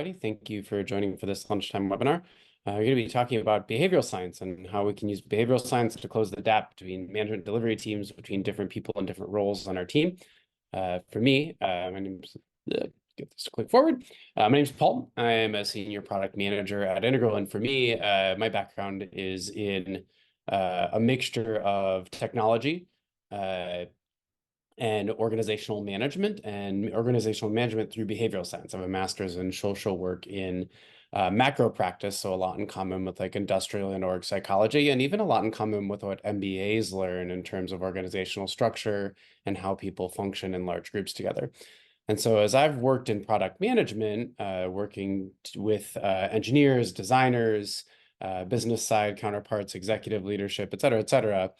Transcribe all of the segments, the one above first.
everybody. Thank you for joining for this lunchtime webinar. We're going to be talking about behavioral science and how we can use behavioral science to close the gap between management delivery teams, between different people and different roles on our team. For me, my name's, get this click forward. My name's Paul. I am a senior product manager at Integral. And for me, my background is in a mixture of technology, and organizational management through behavioral science. I have a master's in social work in macro practice, so a lot in common with like industrial and org psychology, and even a lot in common with what MBAs learn in terms of organizational structure and how people function in large groups together. And so as I've worked in product management, working with engineers, designers, business side counterparts, executive leadership, et cetera,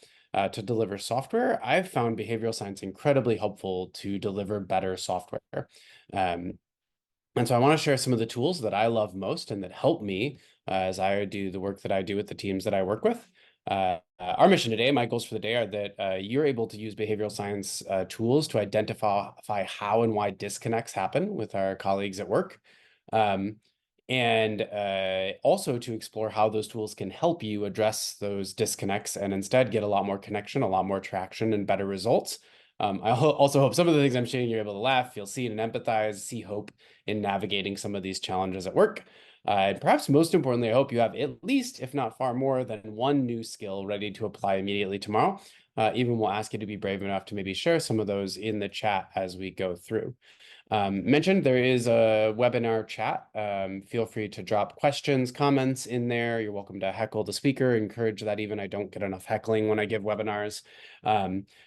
to deliver software, I've found behavioral science incredibly helpful to deliver better software. And so I want to share some of the tools that I love most and that help me as I do the work that I do with the teams that I work with. Our mission today, my goals for the day are that you're able to use behavioral science tools to identify how and why disconnects happen with our colleagues at work. And also to explore how those tools can help you address those disconnects and instead get a lot more connection, a lot more traction, and better results. I also hope some of the things I'm sharing, you're able to laugh, feel seen and empathize, see hope in navigating some of these challenges at work. And perhaps most importantly, I hope you have at least, if not far more than one new skill ready to apply immediately tomorrow. Even we'll ask you to be brave enough to maybe share some of those in the chat as we go through. Mentioned there is a webinar chat. Feel free to drop questions, comments in there. You're welcome to heckle the speaker. Encourage that even. I don't get enough heckling when I give webinars.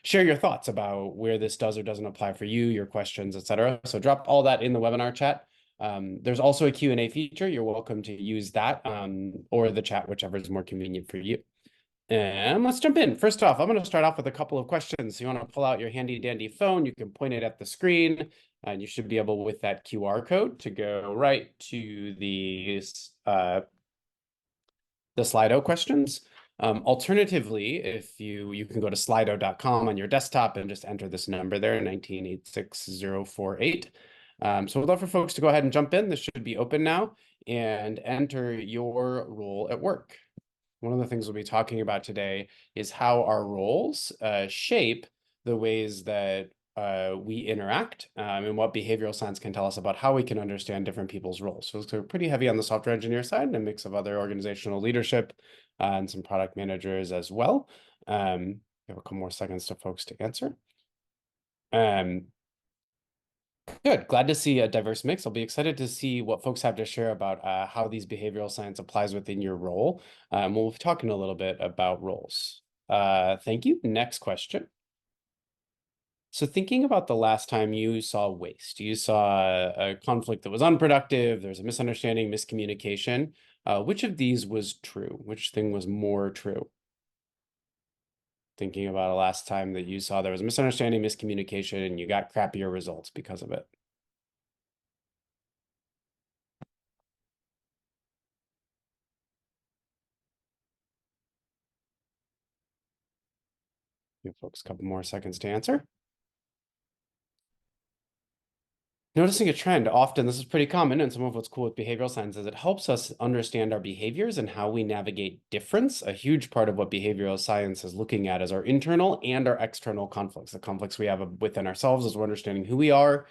Share your thoughts about where this does or doesn't apply for you, your questions, etc. So drop all that in the webinar chat. There's also a Q&A feature. You're welcome to use that or the chat, whichever is more convenient for you. And let's jump in. First off, I'm going to start off with a couple of questions. So you want to pull out your handy dandy phone, you can point it at the screen, and you should be able with that QR code to go right to the Slido questions. Alternatively, if you can go to slido.com on your desktop and just enter this number there, 1986048. So we'd love for folks to go ahead and jump in. This should be open now and enter your role at work. One of the things we'll be talking about today is how our roles shape the ways that we interact and what behavioral science can tell us about how we can understand different people's roles. So it's pretty heavy on the software engineer side and a mix of other organizational leadership and some product managers as well. We have a couple more seconds to folks to answer. Good. Glad to see a diverse mix. I'll be excited to see what folks have to share about how these behavioral science applies within your role. We'll be talking a little bit about roles. Thank you. Next question. So thinking about the last time you saw waste, you saw a conflict that was unproductive, there's a misunderstanding, miscommunication. Which of these was true? Which thing was more true? Thinking about a last time that you saw there was a misunderstanding, miscommunication, and you got crappier results because of it. Give folks a couple more seconds to answer. Noticing a trend, often this is pretty common, and some of what's cool with behavioral science is it helps us understand our behaviors and how we navigate difference. A huge part of what behavioral science is looking at is our internal and our external conflicts, the conflicts we have within ourselves as we're understanding who we are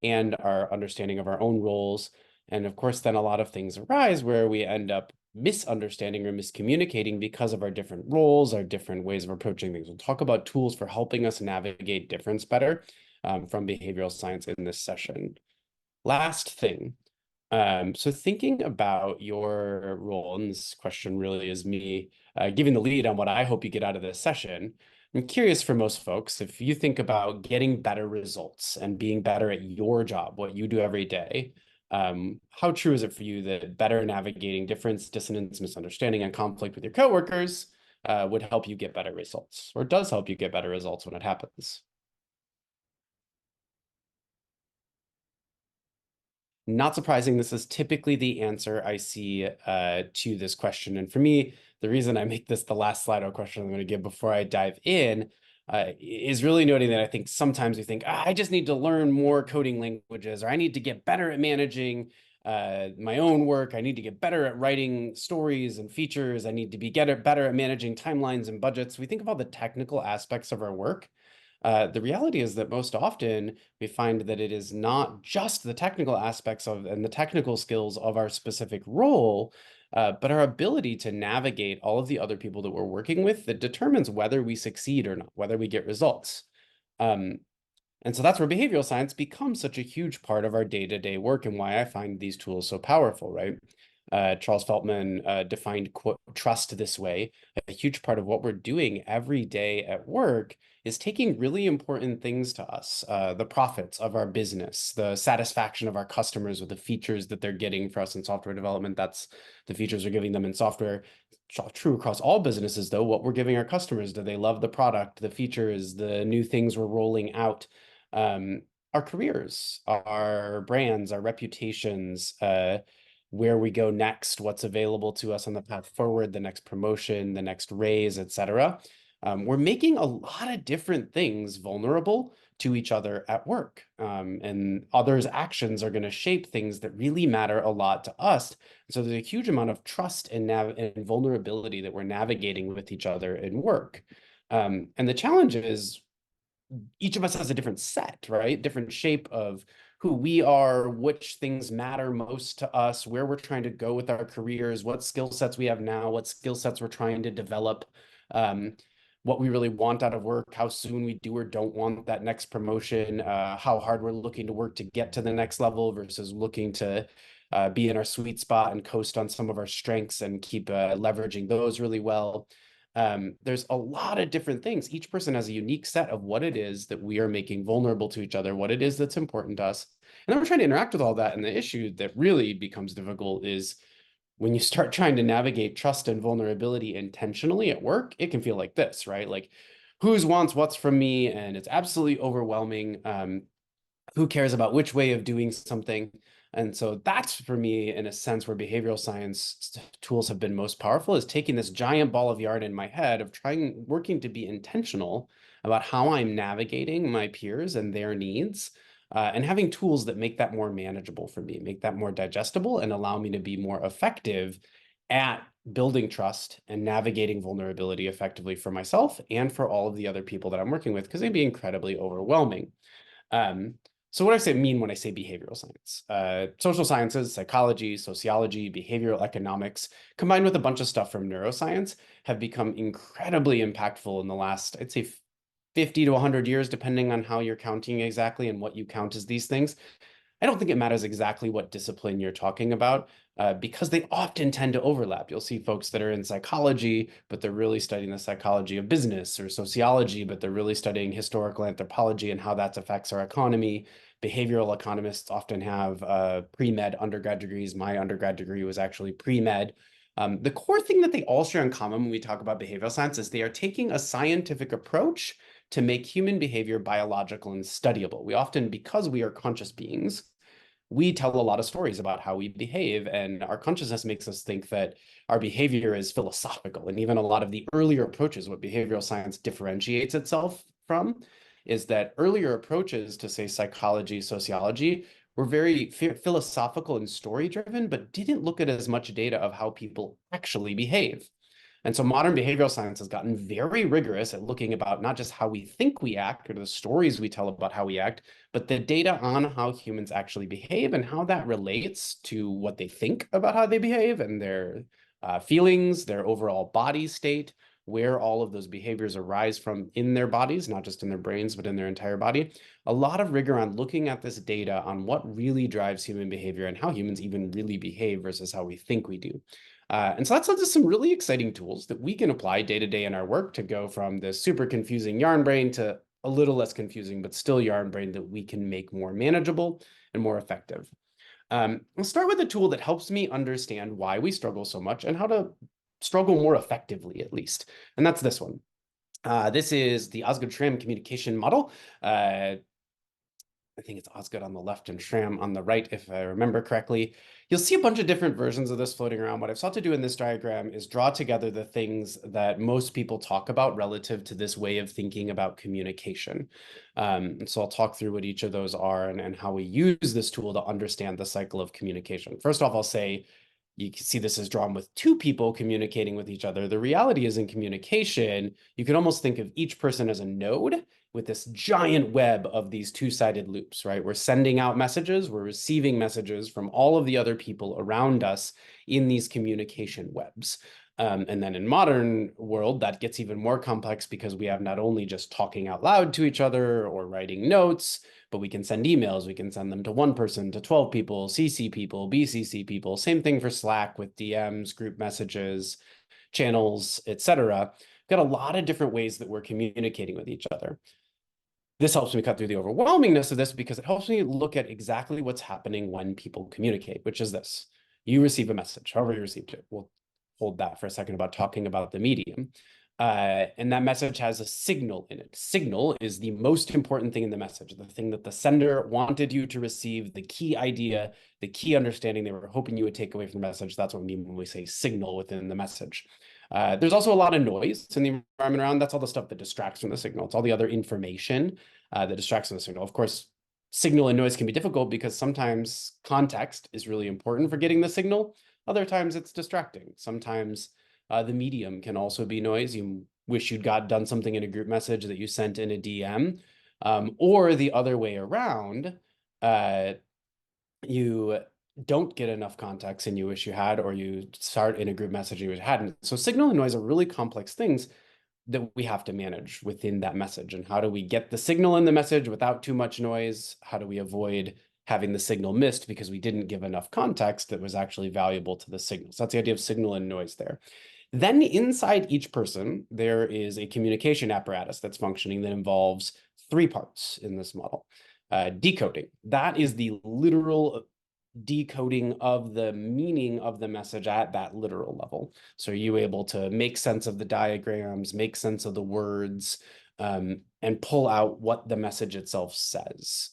and our understanding of our own roles. And of course, then a lot of things arise where we end up misunderstanding or miscommunicating because of our different roles, our different ways of approaching things. We'll talk about tools for helping us navigate difference better. From behavioral science in this session. Last thing, so thinking about your role, and this question really is me giving the lead on what I hope you get out of this session. I'm curious for most folks, if you think about getting better results and being better at your job, what you do every day, how true is it for you that better navigating difference, dissonance, misunderstanding, and conflict with your coworkers would help you get better results, or does help you get better results when it happens? Not surprising, this is typically the answer I see to this question. And for me, the reason I make this the last Slido question I'm going to give before I dive in is really noting that I think sometimes we think, I just need to learn more coding languages, or I need to get better at managing my own work. I need to get better at writing stories and features. I need to get better at managing timelines and budgets. We think of all the technical aspects of our work. The reality is that most often we find that it is not just the technical aspects of and the technical skills of our specific role, but our ability to navigate all of the other people that we're working with that determines whether we succeed or not, whether we get results. Um, and so that's where behavioral science becomes such a huge part of our day-to-day work and why I find these tools so powerful, right? Charles Feltman defined quote, trust this way. A huge part of what we're doing every day at work is taking really important things to us, the profits of our business, the satisfaction of our customers with the features that they're getting for us in software development. That's the features we're giving them in software. True across all businesses, though, what we're giving our customers. Do they love the product, the features, the new things we're rolling out? Our careers, our brands, our reputations, where we go next, what's available to us on the path forward, the next promotion, the next raise, etc. We're making a lot of different things vulnerable to each other at work. And others' actions are going to shape things that really matter a lot to us. So there's a huge amount of trust and vulnerability that we're navigating with each other in work. And the challenge is each of us has a different set, right? Different shape of who we are, which things matter most to us, where we're trying to go with our careers, what skill sets we have now, what skill sets we're trying to develop, what we really want out of work, how soon we do or don't want that next promotion, how hard we're looking to work to get to the next level versus looking to be in our sweet spot and coast on some of our strengths and keep leveraging those really well. There's a lot of different things. Each person has a unique set of what it is that we are making vulnerable to each other, what it is that's important to us. And then we're trying to interact with all that. And the issue that really becomes difficult is when you start trying to navigate trust and vulnerability intentionally at work, it can feel like this, right? Like whose wants what's from me, and it's absolutely overwhelming. Who cares about which way of doing something? And so that's for me, in a sense, where behavioral science tools have been most powerful is taking this giant ball of yarn in my head of working to be intentional about how I'm navigating my peers and their needs, and having tools that make that more manageable for me, make that more digestible, and allow me to be more effective at building trust and navigating vulnerability effectively for myself and for all of the other people that I'm working with, because they'd be incredibly overwhelming. Um, so what do I mean when I say behavioral science? Social sciences, psychology, sociology, behavioral economics, combined with a bunch of stuff from neuroscience, have become incredibly impactful in the last, I'd say, 50 to 100 years, depending on how you're counting exactly and what you count as these things. I don't think it matters exactly what discipline you're talking about, because they often tend to overlap. You'll see folks that are in psychology, but they're really studying the psychology of business, or sociology, but they're really studying historical anthropology and how that affects our economy. Behavioral economists often have pre-med undergrad degrees. My undergrad degree was actually pre-med. The core thing that they all share in common when we talk about behavioral science is they are taking a scientific approach to make human behavior biological and studyable. We often, because we are conscious beings, we tell a lot of stories about how we behave, and our consciousness makes us think that our behavior is philosophical. And even a lot of the earlier approaches, what behavioral science differentiates itself from, is that earlier approaches to, say, psychology, sociology, were very philosophical and story driven, but didn't look at as much data of how people actually behave. And so modern behavioral science has gotten very rigorous at looking about not just how we think we act or the stories we tell about how we act, but the data on how humans actually behave and how that relates to what they think about how they behave and their feelings, their overall body state, where all of those behaviors arise from in their bodies, not just in their brains, but in their entire body. A lot of rigor on looking at this data on what really drives human behavior and how humans even really behave versus how we think we do. And so that's led to some really exciting tools that we can apply day to day in our work to go from this super confusing yarn brain to a little less confusing, but still yarn brain that we can make more manageable and more effective. I'll start with a tool that helps me understand why we struggle so much and how to struggle more effectively, at least. And that's this one. This is the Osgood-Schramm communication model. I think it's Osgood on the left and Schramm on the right, if I remember correctly. You'll see a bunch of different versions of this floating around. What I've sought to do in this diagram is draw together the things that most people talk about relative to this way of thinking about communication. So I'll talk through what each of those are and how we use this tool to understand the cycle of communication. First off, I'll say, you can see this is drawn with two people communicating with each other. The reality is in communication, you can almost think of each person as a node with this giant web of these two-sided loops, right? We're sending out messages, we're receiving messages from all of the other people around us in these communication webs. And then in modern world, that gets even more complex because we have not only just talking out loud to each other or writing notes, but we can send emails. We can send them to one person, to 12 people, CC people, BCC people. Same thing for Slack with DMs, group messages, channels, etc. Got a lot of different ways that we're communicating with each other. This helps me cut through the overwhelmingness of this because it helps me look at exactly what's happening when people communicate, which is this. You receive a message, however you received it. We'll hold that for a second about talking about the medium. And that message has a signal in it. Signal is the most important thing in the message, the thing that the sender wanted you to receive, the key idea, the key understanding they were hoping you would take away from the message. That's what we mean when we say signal within the message. There's also a lot of noise in the environment around. That's all the stuff that distracts from the signal. It's all the other information that distracts from the signal. Of course, signal and noise can be difficult because sometimes context is really important for getting the signal. Other times it's distracting. Sometimes the medium can also be noise. You wish you'd done something in a group message that you sent in a DM, or the other way around. You don't get enough context and you wish you had, or you start in a group message and you hadn't. So signal and noise are really complex things that we have to manage within that message. And how do we get the signal in the message without too much noise? How do we avoid having the signal missed because we didn't give enough context that was actually valuable to the signal? So that's the idea of signal and noise there. Then inside each person, there is a communication apparatus that's functioning that involves three parts in this model. Decoding, that is the literal decoding of the meaning of the message at that literal level. So are you able to make sense of the diagrams, make sense of the words, and pull out what the message itself says.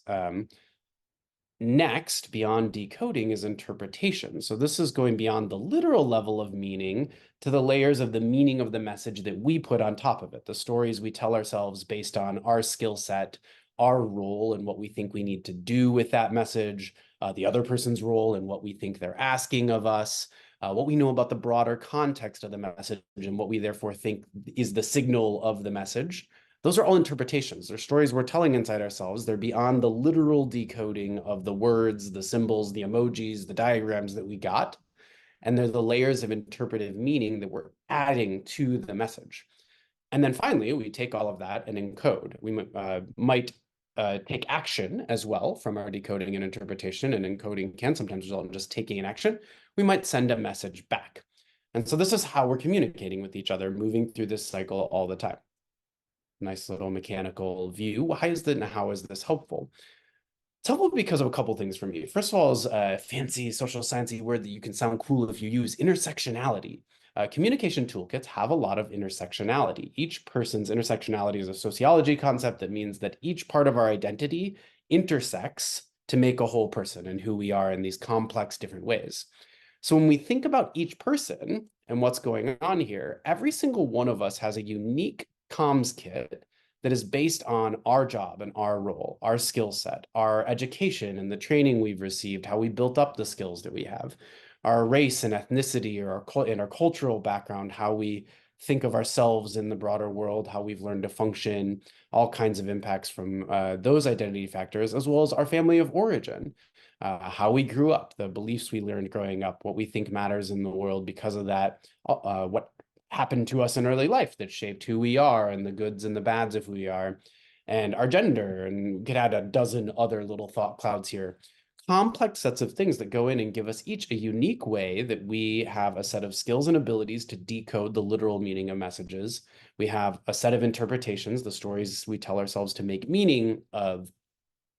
Next, beyond decoding, is interpretation. So this is going beyond the literal level of meaning to the layers of the meaning of the message that we put on top of it, the stories we tell ourselves based on our skill set, our role, and what we think we need to do with that message, the other person's role and what we think they're asking of us, what we know about the broader context of the message, and what we therefore think is the signal of the message. Those are all interpretations. They're stories we're telling inside ourselves. They're beyond the literal decoding of the words, the symbols, the emojis, the diagrams that we got. And they're the layers of interpretive meaning that we're adding to the message. And then finally, we take all of that and encode. We might take action as well from our decoding and interpretation, and encoding can sometimes result in just taking an action. We might send a message back. And so this is how we're communicating with each other, moving through this cycle all the time. Nice little mechanical view. Why is that and how is this helpful? It's helpful because of a couple things for me. First of all is a fancy social sciencey word that you can sound cool if you use: intersectionality. Communication toolkits have a lot of intersectionality. Each person's intersectionality is a sociology concept that means that each part of our identity intersects to make a whole person and who we are in these complex different ways. So when we think about each person and what's going on here, every single one of us has a unique comms kit that is based on our job and our role, our skill set, our education and the training we've received, how we built up the skills that we have, our race and ethnicity, or our cultural background, how we think of ourselves in the broader world, how we've learned to function, all kinds of impacts from those identity factors, as well as our family of origin, how we grew up, the beliefs we learned growing up, what we think matters in the world because of that, what happened to us in early life that shaped who we are and the goods and the bads of who we are, and our gender, and we could add a dozen other little thought clouds here. Complex sets of things that go in and give us each a unique way that we have a set of skills and abilities to decode the literal meaning of messages. We have a set of interpretations, the stories we tell ourselves to make meaning of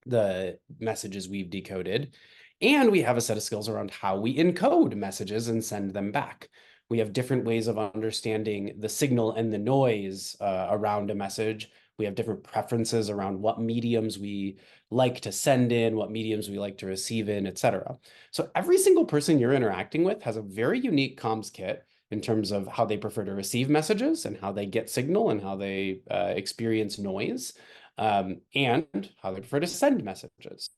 the messages we've decoded. And we have a set of skills around how we encode messages and send them back. We have different ways of understanding the signal and the noise around a message. We have different preferences around what mediums we like to send in, what mediums we like to receive in, et cetera. So every single person you're interacting with has a very unique comms kit in terms of how they prefer to receive messages and how they get signal and how they experience noise, and how they prefer to send messages.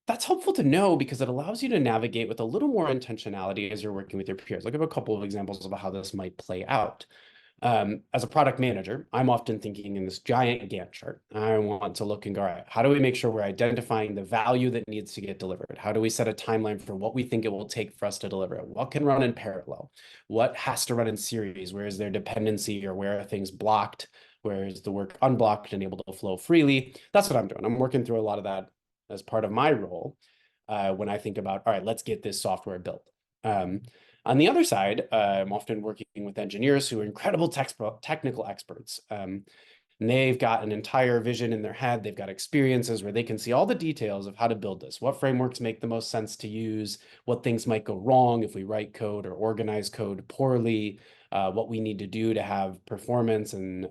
That's helpful to know because it allows you to navigate with a little more intentionality as you're working with your peers. I'll give a couple of examples of how this might play out. As a product manager, I'm often thinking in this giant Gantt chart. I want to look and go, all right, how do we make sure we're identifying the value that needs to get delivered? How do we set a timeline for what we think it will take for us to deliver it? What can run in parallel? What has to run in series? Where is there dependency, or where are things blocked? Where is the work unblocked and able to flow freely? That's what I'm doing. I'm working through a lot of that as part of my role when I think about, all right, let's get this software built. On the other side, I'm often working with engineers who are incredible technical experts. And they've got an entire vision in their head. They've got experiences where they can see all the details of how to build this, what frameworks make the most sense to use, what things might go wrong if we write code or organize code poorly, what we need to do to have performance and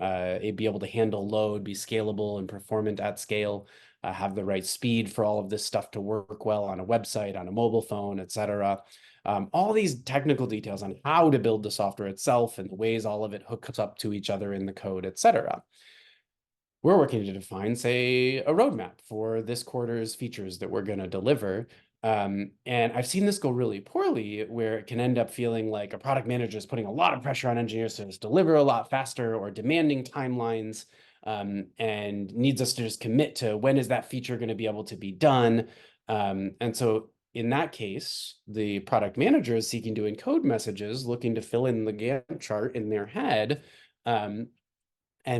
be able to handle load, be scalable and performant at scale, have the right speed for all of this stuff to work well on a website, on a mobile phone, et cetera. All these technical details on how to build the software itself and the ways all of it hooks up to each other in the code, et cetera. We're working to define, say, a roadmap for this quarter's features that we're going to deliver. And I've seen this go really poorly, where it can end up feeling like a product manager is putting a lot of pressure on engineers to just deliver a lot faster, or demanding timelines, and needs us to just commit to when is that feature going to be able to be done. And so in that case, the product manager is seeking to encode messages, looking to fill in the Gantt chart in their head, and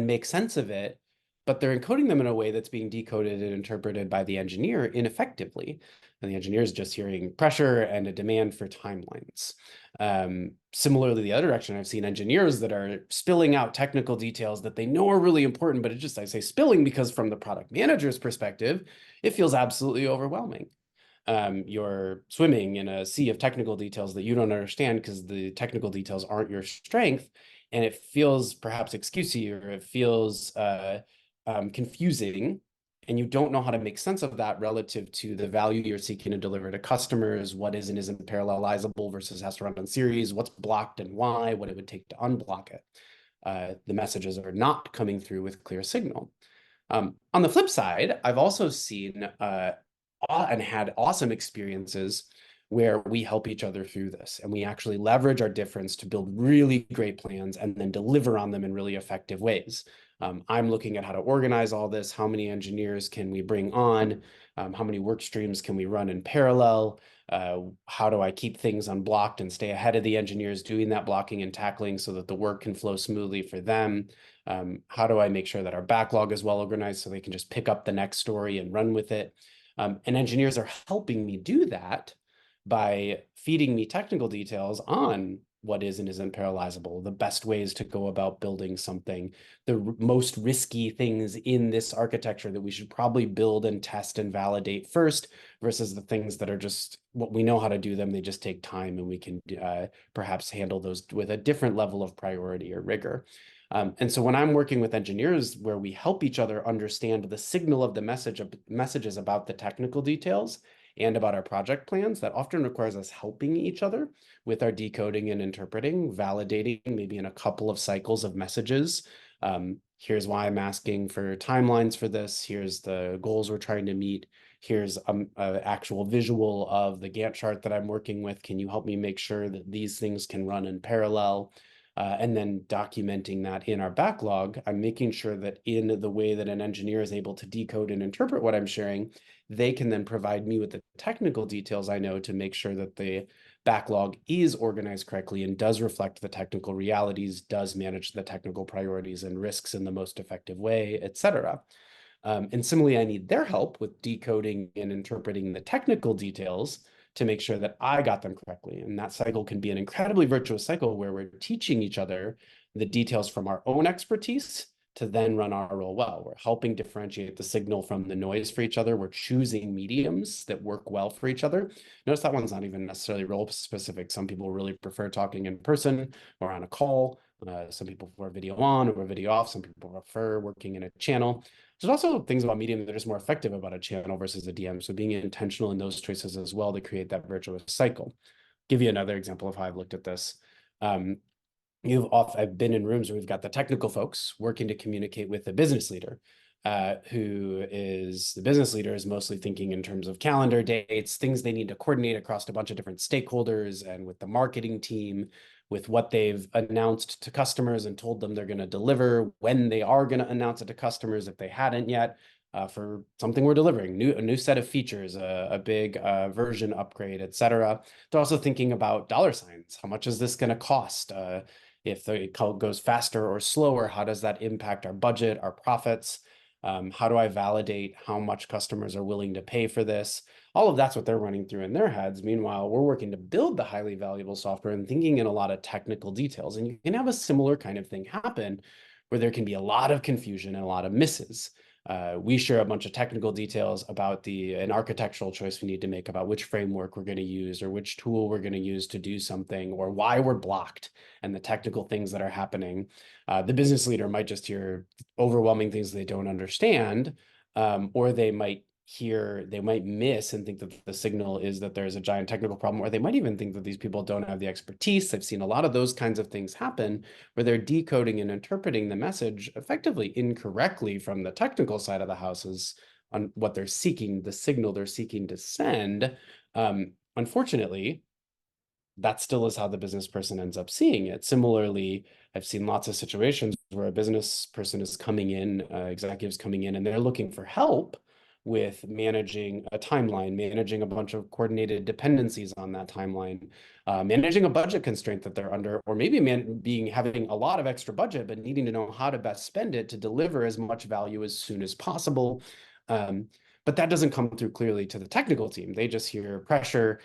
make sense of it, but they're encoding them in a way that's being decoded and interpreted by the engineer ineffectively. And the engineer is just hearing pressure and a demand for timelines. Similarly, the other direction, I've seen engineers that are spilling out technical details that they know are really important, but it just, I say spilling because from the product manager's perspective, it feels absolutely overwhelming. You're swimming in a sea of technical details that you don't understand because the technical details aren't your strength, and it feels perhaps excusey, or it feels confusing, and you don't know how to make sense of that relative to the value you're seeking to deliver to customers, what is and isn't parallelizable versus has to run on series, what's blocked and why, what it would take to unblock it. The messages are not coming through with clear signal. On the flip side, I've also seen and had awesome experiences where we help each other through this, and we actually leverage our difference to build really great plans and then deliver on them in really effective ways. I'm looking at how to organize all this. How many engineers can we bring on? How many work streams can we run in parallel? How do I keep things unblocked and stay ahead of the engineers doing that blocking and tackling so that the work can flow smoothly for them? How do I make sure that our backlog is well organized so they can just pick up the next story and run with it? And engineers are helping me do that by feeding me technical details on what is and isn't parallelizable, the best ways to go about building something, the most risky things in this architecture that we should probably build and test and validate first, versus the things that are just what we know how to do them. They just take time, and we can perhaps handle those with a different level of priority or rigor. And so when I'm working with engineers where we help each other understand the signal of the messages about the technical details and about our project plans, that often requires us helping each other with our decoding and interpreting, validating maybe in a couple of cycles of messages. Here's why I'm asking for timelines for this. Here's the goals we're trying to meet. Here's an actual visual of the Gantt chart that I'm working with. Can you help me make sure that these things can run in parallel? And then documenting that in our backlog, I'm making sure that in the way that an engineer is able to decode and interpret what I'm sharing, they can then provide me with the technical details I know to make sure that the backlog is organized correctly and does reflect the technical realities, does manage the technical priorities and risks in the most effective way, et cetera. And similarly, I need their help with decoding and interpreting the technical details to make sure that I got them correctly. And that cycle can be an incredibly virtuous cycle where we're teaching each other the details from our own expertise to then run our role well. We're helping differentiate the signal from the noise for each other. We're choosing mediums that work well for each other. Notice that one's not even necessarily role specific. Some people really prefer talking in person or on a call. Some people prefer video on or video off. Some people prefer working in a channel. There's also things about Medium that are just more effective about a channel versus a DM. So being intentional in those choices as well to create that virtuous cycle. Give you another example of how I've looked at this. Um, I've been in rooms where we've got the technical folks working to communicate with the business leader, who is the business leader is mostly thinking in terms of calendar dates, things they need to coordinate across a bunch of different stakeholders and with the marketing team, with what they've announced to customers and told them they're going to deliver, when they are going to announce it to customers if they hadn't yet. For something we're delivering, a new set of features, a big version upgrade, etc. They're also thinking about dollar signs. How much is this going to cost? If the code goes faster or slower, how does that impact our budget, our profits? How do I validate how much customers are willing to pay for this? All of that's what they're running through in their heads. Meanwhile, we're working to build the highly valuable software and thinking in a lot of technical details. And you can have a similar kind of thing happen where there can be a lot of confusion and a lot of misses. We share a bunch of technical details about an architectural choice we need to make about which framework we're going to use or which tool we're going to use to do something or why we're blocked and the technical things that are happening. The business leader might just hear overwhelming things they don't understand, or they might miss and think that the signal is that there's a giant technical problem, or they might even think that these people don't have the expertise. I've seen a lot of those kinds of things happen where they're decoding and interpreting the message effectively incorrectly from the technical side of the houses on what they're seeking, the signal they're seeking to send. Unfortunately, that still is how the business person ends up seeing it. Similarly, I've seen lots of situations where a business person is coming in, executives coming in, and they're looking for help with managing a timeline, managing a bunch of coordinated dependencies on that timeline, managing a budget constraint that they're under, or maybe having a lot of extra budget, but needing to know how to best spend it to deliver as much value as soon as possible. But that doesn't come through clearly to the technical team. They just hear pressure,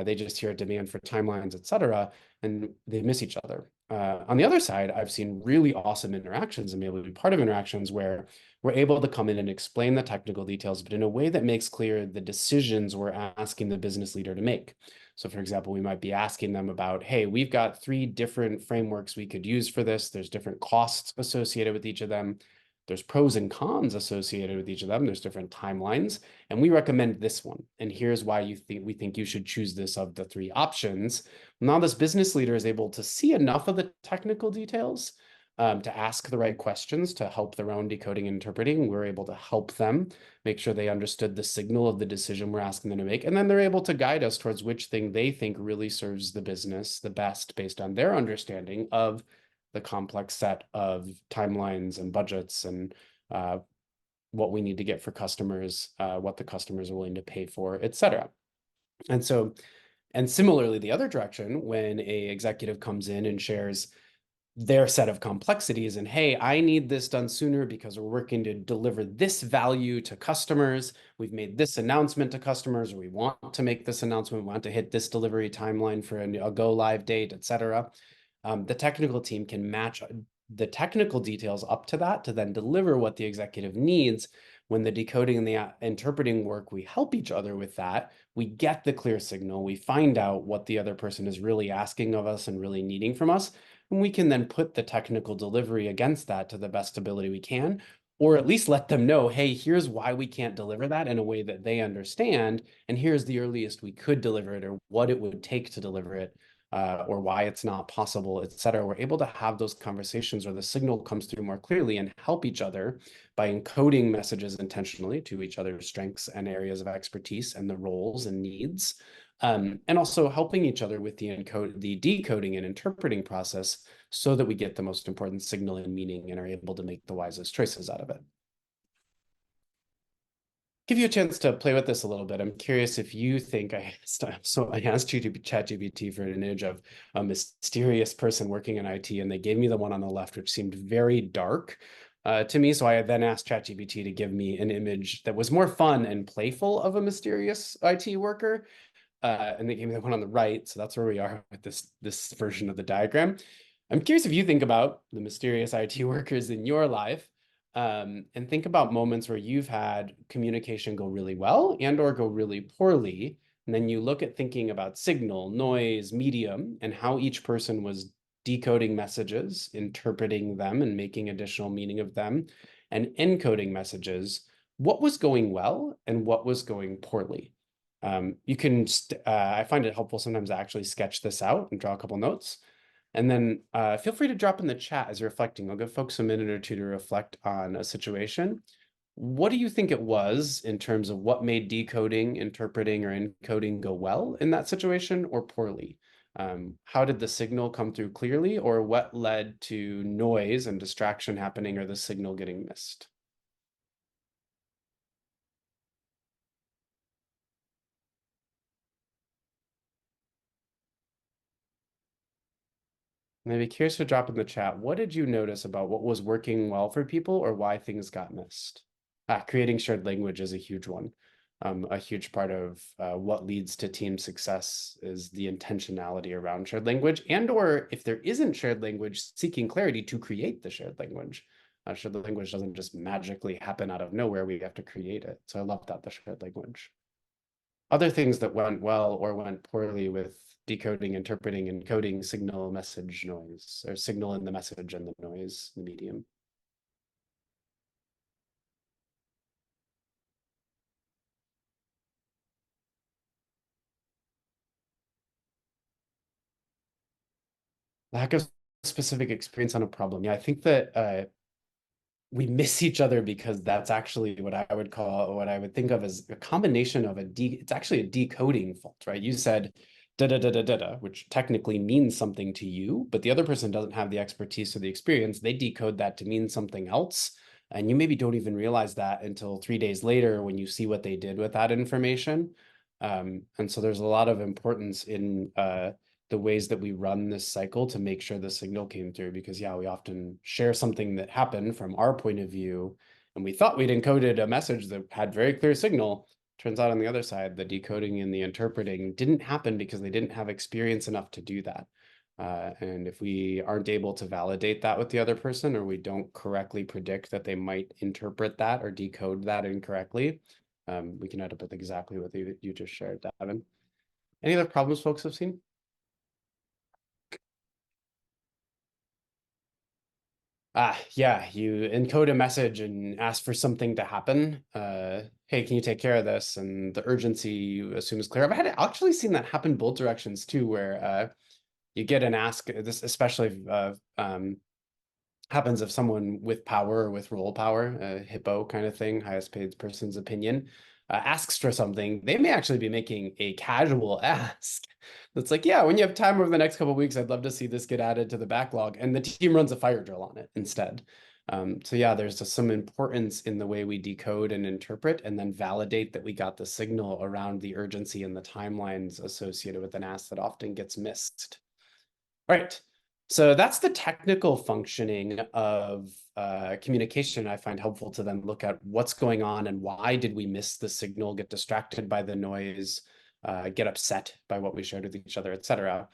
they just hear demand for timelines, et cetera, and they miss each other. On the other side, I've seen really awesome interactions and be able to be part of interactions where we're able to come in and explain the technical details, but in a way that makes clear the decisions we're asking the business leader to make. So for example, we might be asking them about, hey, we've got 3 different frameworks we could use for this. There's different costs associated with each of them. There's pros and cons associated with each of them. There's different timelines, and we recommend this one. And here's why we think you should choose this of the 3 options. Now this business leader is able to see enough of the technical details to ask the right questions to help their own decoding and interpreting. We're able to help them make sure they understood the signal of the decision we're asking them to make. And then they're able to guide us towards which thing they think really serves the business the best based on their understanding of the complex set of timelines and budgets and what we need to get for customers, what the customers are willing to pay for, et cetera. And similarly, the other direction, when a executive comes in and shares their set of complexities and, hey, I need this done sooner because we're working to deliver this value to customers. We've made this announcement to customers, or we want to make this announcement, we want to hit this delivery timeline for a go live date, et cetera. The technical team can match the technical details up to that to then deliver what the executive needs. When the decoding and the interpreting work, we help each other with that. We get the clear signal. We find out what the other person is really asking of us and really needing from us. And we can then put the technical delivery against that to the best ability we can, or at least let them know, hey, here's why we can't deliver that in a way that they understand. And here's the earliest we could deliver it or what it would take to deliver it. Or why it's not possible, et cetera. We're able to have those conversations where the signal comes through more clearly and help each other by encoding messages intentionally to each other's strengths and areas of expertise and the roles and needs, and also helping each other with the decoding and interpreting process so that we get the most important signal and meaning and are able to make the wisest choices out of it. Give you a chance to play with this a little bit. I'm curious if you think I asked ChatGPT for an image of a mysterious person working in IT, and they gave me the one on the left, which seemed very dark to me. So I then asked ChatGPT to give me an image that was more fun and playful of a mysterious IT worker. And they gave me the one on the right. So that's where we are with this version of the diagram. I'm curious if you think about the mysterious IT workers in your life. And think about moments where you've had communication go really well and or go really poorly. And then you look at thinking about signal, noise, medium, and how each person was decoding messages, interpreting them, and making additional meaning of them, and encoding messages, what was going well and what was going poorly. You can, I find it helpful sometimes to actually sketch this out and draw a couple notes. And then feel free to drop in the chat as you're reflecting. I'll give folks a minute or two to reflect on a situation. What do you think it was in terms of what made decoding, interpreting, or encoding go well in that situation or poorly? How did the signal come through clearly, or what led to noise and distraction happening or the signal getting missed? And I'd be curious to drop in the chat. What did you notice about what was working well for people or why things got missed? Creating shared language is a huge one. A huge part of what leads to team success is the intentionality around shared language, and or if there isn't shared language, seeking clarity to create the shared language. Shared language doesn't just magically happen out of nowhere. We have to create it. So I love that, the shared language. Other things that went well or went poorly with decoding, interpreting, and coding signal, message, noise, or signal in the message and the noise, the medium. Lack of specific experience on a problem. Yeah, I think that we miss each other because that's actually what I would call, what I would think of as a combination of it's actually a decoding fault, right? You said da da da da da da, which technically means something to you, but the other person doesn't have the expertise or the experience. They decode that to mean something else. And you maybe don't even realize that until 3 days later when you see what they did with that information. And so there's a lot of importance in the ways that we run this cycle to make sure the signal came through, because yeah, we often share something that happened from our point of view and we thought we'd encoded a message that had very clear signal. Turns out on the other side, the decoding and the interpreting didn't happen because they didn't have experience enough to do that. And if we aren't able to validate that with the other person, or we don't correctly predict that they might interpret that or decode that incorrectly, we can end up with exactly what you just shared, Davin. Any other problems folks have seen? Yeah, you encode a message and ask for something to happen. Hey, can you take care of this? And the urgency you assume is clear. Actually seen that happen both directions too, where you get an ask, this especially happens if someone with power or with role power, hippo kind of thing, highest paid person's opinion, asks for something. They may actually be making a casual ask. That's like, yeah, when you have time over the next couple of weeks, I'd love to see this get added to the backlog. And the team runs a fire drill on it instead. So yeah, there's just some importance in the way we decode and interpret and then validate that we got the signal around the urgency and the timelines associated with an ask that often gets missed. All right. So that's the technical functioning of communication. I find helpful to then look at what's going on and why did we miss the signal, get distracted by the noise, get upset by what we shared with each other, et cetera.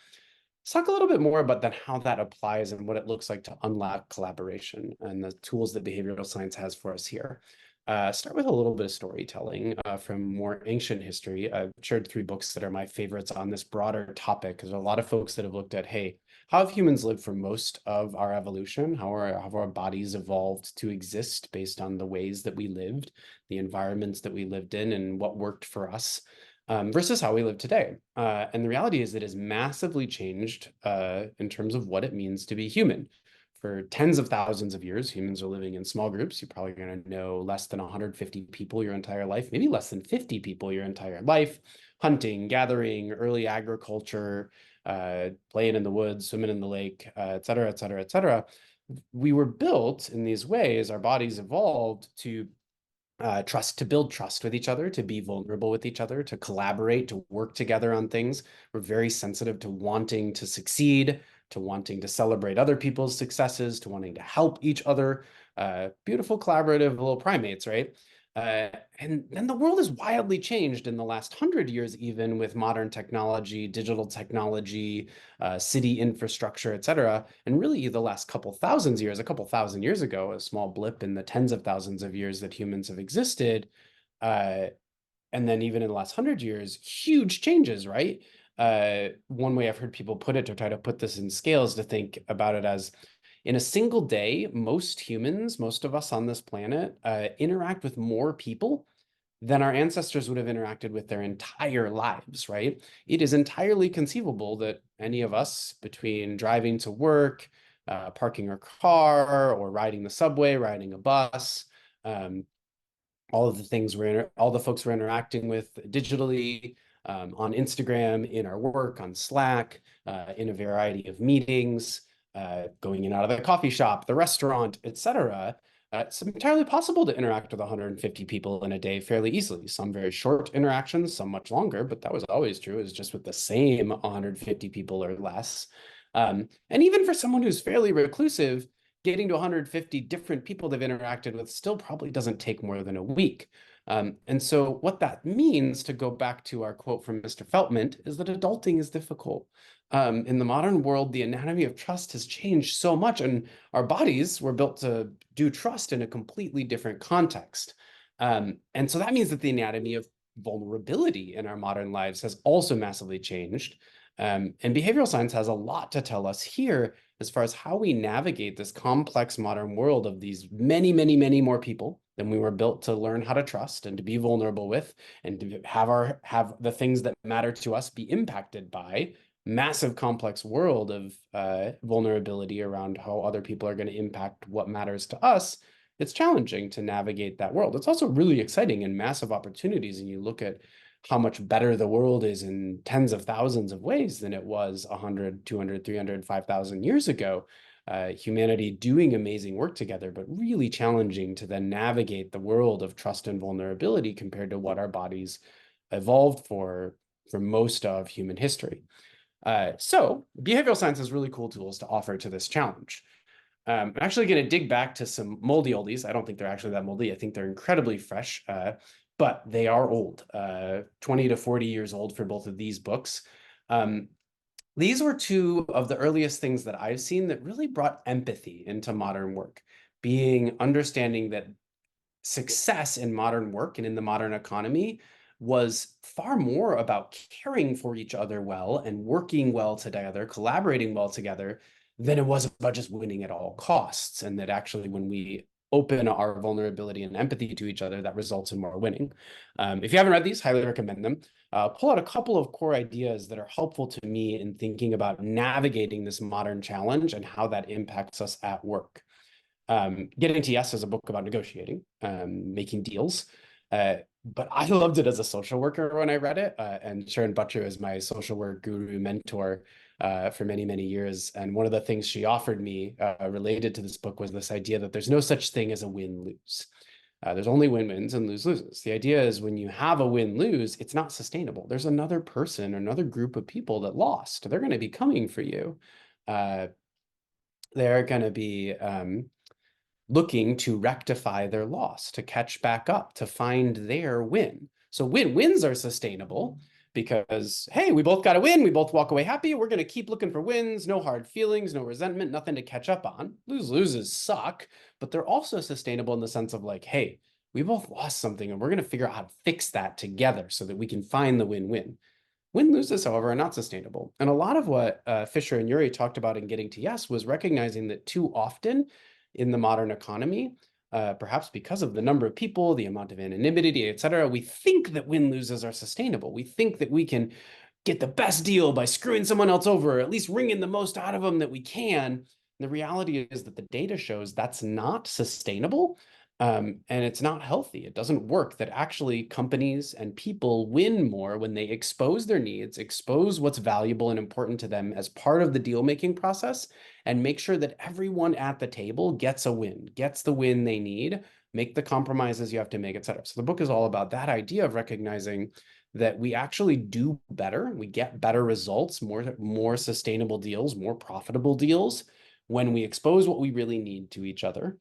Let's talk a little bit more about then how that applies and what it looks like to unlock collaboration and the tools that behavioral science has for us here. Start with a little bit of storytelling from more ancient history. I've shared 3 books that are my favorites on this broader topic, because there are a lot of folks that have looked at, hey, how have humans lived for most of our evolution? How have our bodies evolved to exist based on the ways that we lived, the environments that we lived in, and what worked for us? Versus how we live today. And the reality is it has massively changed in terms of what it means to be human. For tens of thousands of years, humans are living in small groups. You're probably going to know less than 150 people your entire life, maybe less than 50 people your entire life. Hunting, gathering, early agriculture, playing in the woods, swimming in the lake, et cetera, et cetera, et cetera. We were built in these ways, our bodies evolved to to build trust with each other, to be vulnerable with each other, to collaborate, to work together on things. We're very sensitive to wanting to succeed, to wanting to celebrate other people's successes, to wanting to help each other. Beautiful collaborative little primates, right? And then the world has wildly changed in the last 100 years, even with modern technology, digital technology, city infrastructure, et cetera. And really the last couple thousand years, a couple thousand years ago, a small blip in the tens of thousands of years that humans have existed. And then even in the last 100 years, huge changes, right? one way I've heard people put it to try to put this in scales to think about it as in a single day, most humans, most of us on this planet, interact with more people than our ancestors would have interacted with their entire lives, right? It is entirely conceivable that any of us, between driving to work, parking our car, or riding the subway, riding a bus, um, all of the things all the folks we're interacting with digitally, on Instagram, in our work, on Slack, in a variety of meetings, going in and out of the coffee shop, the restaurant, etc. It's entirely possible to interact with 150 people in a day fairly easily. Some very short interactions, some much longer, but that was always true, is just with the same 150 people or less. And even for someone who's fairly reclusive, getting to 150 different people they've interacted with still probably doesn't take more than a week. And so what that means, to go back to our quote from Mr. Feltman, is that adulting is difficult. In the modern world, the anatomy of trust has changed so much, and our bodies were built to do trust in a completely different context. And so that means that the anatomy of vulnerability in our modern lives has also massively changed. And behavioral science has a lot to tell us here as far as how we navigate this complex modern world of these many, many, many more people than we were built to learn how to trust and to be vulnerable with, and to have the things that matter to us be impacted by massive complex world of vulnerability around how other people are going to impact what matters to us. It's challenging to navigate that world. It's also really exciting and massive opportunities. And you look at how much better the world is in tens of thousands of ways than it was 100, 200, 300, 5,000 years ago. Humanity doing amazing work together, but really challenging to then navigate the world of trust and vulnerability compared to what our bodies evolved for most of human history. So behavioral science has really cool tools to offer to this challenge. I'm actually going to dig back to some moldy oldies. I don't think they're actually that moldy. I think they're incredibly fresh, but they are old, 20 to 40 years old for both of these books. These were two of the earliest things that I've seen that really brought empathy into modern work, being understanding that success in modern work and in the modern economy was far more about caring for each other well and working well together, collaborating well together, than it was about just winning at all costs. And that actually, when we open our vulnerability and empathy to each other, that results in more winning. If you haven't read these, highly recommend them. Pull out a couple of core ideas that are helpful to me in thinking about navigating this modern challenge and how that impacts us at work. Getting to Yes is a book about negotiating, making deals. But I loved it as a social worker when I read it. And Sharon Butcher is my social work guru mentor for many, many years. And one of the things she offered me related to this book was this idea that there's no such thing as a win-lose. There's only win-wins and lose-loses. The idea is when you have a win-lose, it's not sustainable. There's another person or another group of people that lost. They're going to be coming for you. They're going to be looking to rectify their loss, to catch back up, to find their win. So wins are sustainable because, hey, we both got a win. We both walk away happy. We're going to keep looking for wins, no hard feelings, no resentment, nothing to catch up on. Loses suck, but they're also sustainable in the sense of like, hey, we both lost something and we're going to figure out how to fix that together so that we can find the win-win. Win-loses, however, are not sustainable. And a lot of what Fisher and Yuri talked about in Getting to Yes was recognizing that too often in the modern economy, perhaps because of the number of people, the amount of anonymity, et cetera, we think that win-loses are sustainable. We think that we can get the best deal by screwing someone else over, or at least wringing the most out of them that we can. And the reality is that the data shows that's not sustainable. And it's not healthy. It doesn't work. That actually companies and people win more when they expose their needs, expose what's valuable and important to them as part of the deal-making process, and make sure that everyone at the table gets a win, gets the win they need, make the compromises you have to make, et cetera. So the book is all about that idea of recognizing that we actually do better, we get better results, more sustainable deals, more profitable deals when we expose what we really need to each other.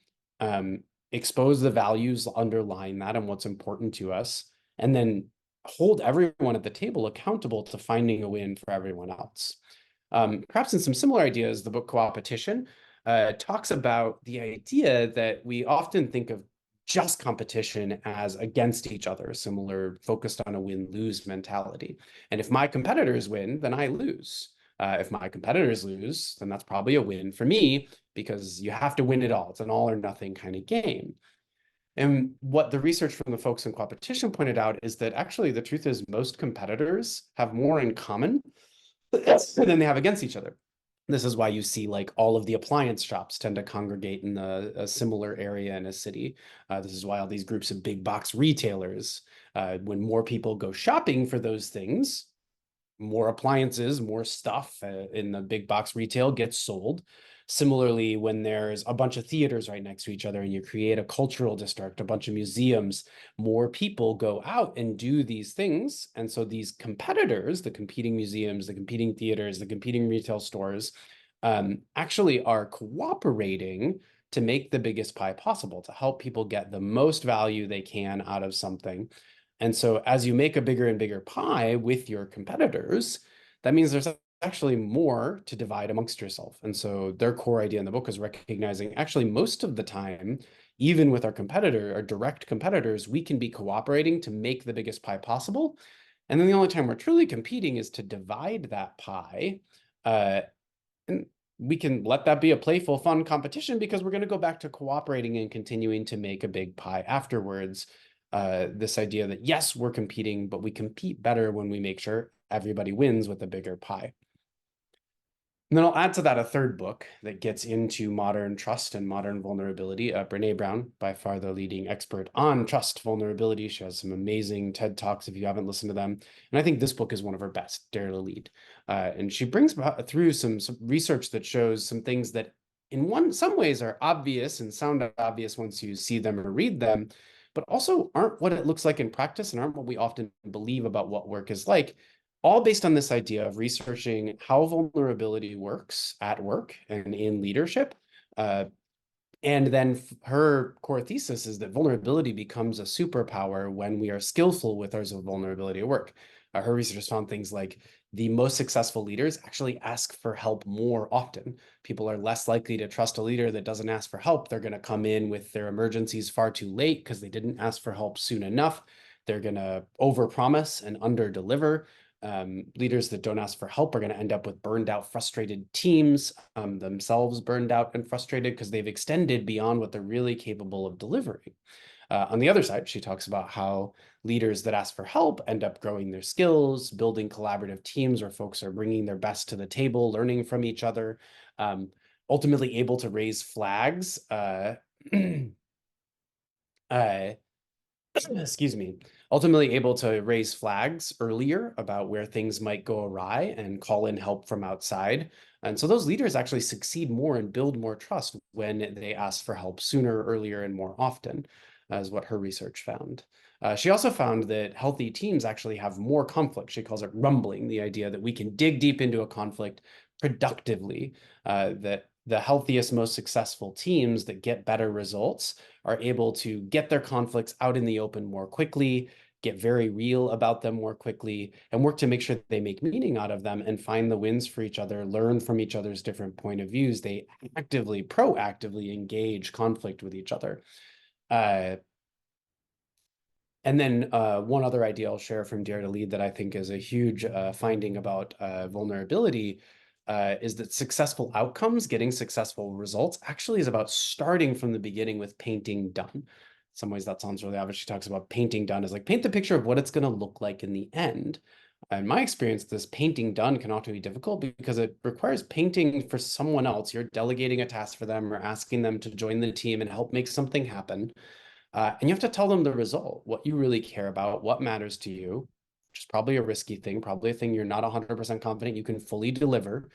Expose the values underlying that and what's important to us, and then hold everyone at the table accountable to finding a win for everyone else. Perhaps in some similar ideas, the book Co-opetition talks about the idea that we often think of just competition as against each other, similar, focused on a win-lose mentality. And if my competitors win, then I lose. If my competitors lose, then that's probably a win for me, because you have to win it all. It's an all or nothing kind of game. And what the research from the folks in competition pointed out is that actually the truth is most competitors have more in common than they have against each other. This is why you see like all of the appliance shops tend to congregate in a similar area in a city. This is why all these groups of big box retailers, when more people go shopping for those things, more appliances, more stuff in the big box retail gets sold. Similarly, when there's a bunch of theaters right next to each other and you create a cultural district, a bunch of museums, more people go out and do these things. And so these competitors, the competing museums, the competing theaters, the competing retail stores, actually are cooperating to make the biggest pie possible, to help people get the most value they can out of something. And so as you make a bigger and bigger pie with your competitors, that means there's actually more to divide amongst yourself. And so their core idea in the book is recognizing actually most of the time, even with our competitor, our direct competitors, we can be cooperating to make the biggest pie possible. And then the only time we're truly competing is to divide that pie. And we can let that be a playful, fun competition, because we're going to go back to cooperating and continuing to make a big pie afterwards. This idea that, yes, we're competing, but we compete better when we make sure everybody wins with a bigger pie. And then I'll add to that a third book that gets into modern trust and modern vulnerability. Brene Brown, by far the leading expert on trust vulnerability. She has some amazing TED Talks if you haven't listened to them. And I think this book is one of her best, Dare to Lead. And she brings through some research that shows some things that in some ways are obvious and sound obvious once you see them or read them, but also aren't what it looks like in practice and aren't what we often believe about what work is like, all based on this idea of researching how vulnerability works at work and in leadership. And then her core thesis is that vulnerability becomes a superpower when we are skillful with our vulnerability at work. Her research has found things like the most successful leaders actually ask for help more often. People are less likely to trust a leader that doesn't ask for help. They're going to come in with their emergencies far too late because they didn't ask for help soon enough. They're going to overpromise and underdeliver. Leaders that don't ask for help are going to end up with burned out, frustrated teams, themselves burned out and frustrated because they've extended beyond what they're really capable of delivering. On the other side, she talks about how leaders that ask for help end up growing their skills, building collaborative teams where folks are bringing their best to the table, learning from each other, ultimately able to raise flags. Excuse me, ultimately able to raise flags earlier about where things might go awry and call in help from outside. And so those leaders actually succeed more and build more trust when they ask for help sooner, earlier, and more often, is what her research found. She also found that healthy teams actually have more conflict. She calls it rumbling, the idea that we can dig deep into a conflict productively, that the healthiest, most successful teams that get better results are able to get their conflicts out in the open more quickly, get very real about them more quickly, and work to make sure they make meaning out of them and find the wins for each other, learn from each other's different point of views. They actively, proactively engage conflict with each other. And then one other idea I'll share from Dare to Lead that I think is a huge finding about vulnerability is that successful outcomes, getting successful results, actually is about starting from the beginning with painting done. In some ways that sounds really obvious. She talks about painting done as like paint the picture of what it's going to look like in the end. In my experience, this painting done can often be difficult because it requires painting for someone else. You're delegating a task for them or asking them to join the team and help make something happen. And you have to tell them the result, what you really care about, what matters to you, which is probably a risky thing, probably a thing you're not 100% confident you can fully deliver,